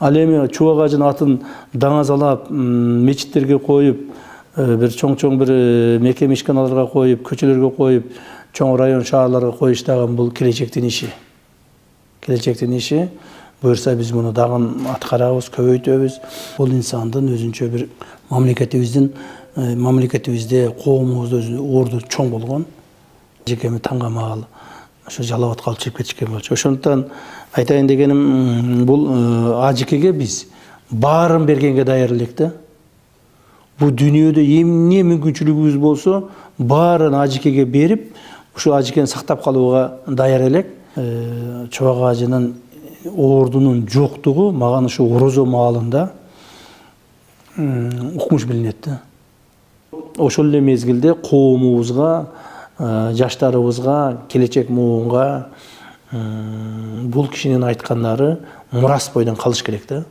Ал эми чубак ажын атын даңазалап, мечиттерге коюп, бир чоң бир мекеме ишканаларга коюп, көчөлөргө коюп, чоң район шаарларга коюштаган бул келечектин иши. Келечектин иши. Буюрса биз муну дагы аткарабыз, көбөйтөбүз. Бул инсандын өзүнчө бир мамлекетибизде, коомубузда орду чоң болгон. Жекеме таңгамал, ошо жалап аткалы чыгып кетишкен болчу. Ошондуктан айтайын дегеним, бул ажекеге биз баарын бергенге даяр элек да. Бул дүйнөдө эмне мүмкүнчүлүгүбүз болсо, баарын ажекеге берип, ушу ажекени сактап калууга даяр элек. Чубак ажынын ордунун жоктугу мага ушу орозо маалында укмуш билинет да. Ошол эле мезгилде коомубузга, жаштарыбызга, келечек муунга бул кишинин айткандары мурас бойдон калыш керек да.